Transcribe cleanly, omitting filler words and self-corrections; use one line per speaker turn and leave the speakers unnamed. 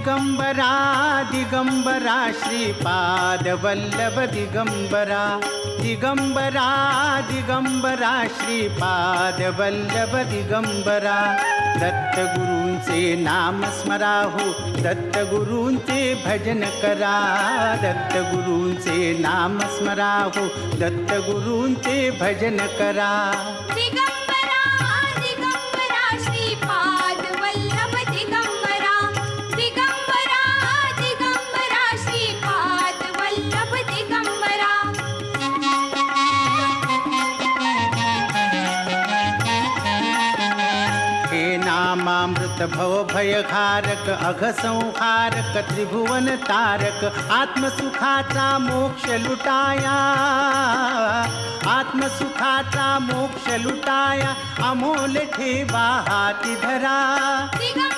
दिगंबरा दिगंबरा श्रीपाद वल्लभ दिगंबरा दिगंबरा दिगंबरा श्रीपाद वल्लभ दिगंबरा दत्तगुरूंचे नाम स्मराहो दत्तगुरूंचे भजन करा दत्तगुरूंचे नाम स्मराहो दत्तगुरूंचे भजन करा
दिगंबरा दिगंबरा श्रीपाद वल्लभ दिगंबरा दिगंबरा दिगंबरा श्रीपाद वल्लभ दिगंबरा
हे नामामृत भव भयघारक अघसंहारक त्रिभुवन तारक आत्मसुखाचा मोक्ष लुटाया आत्मसुखाचा मोक्ष लुटाया अमोल ठेवा हाती धरा
दिगंबरा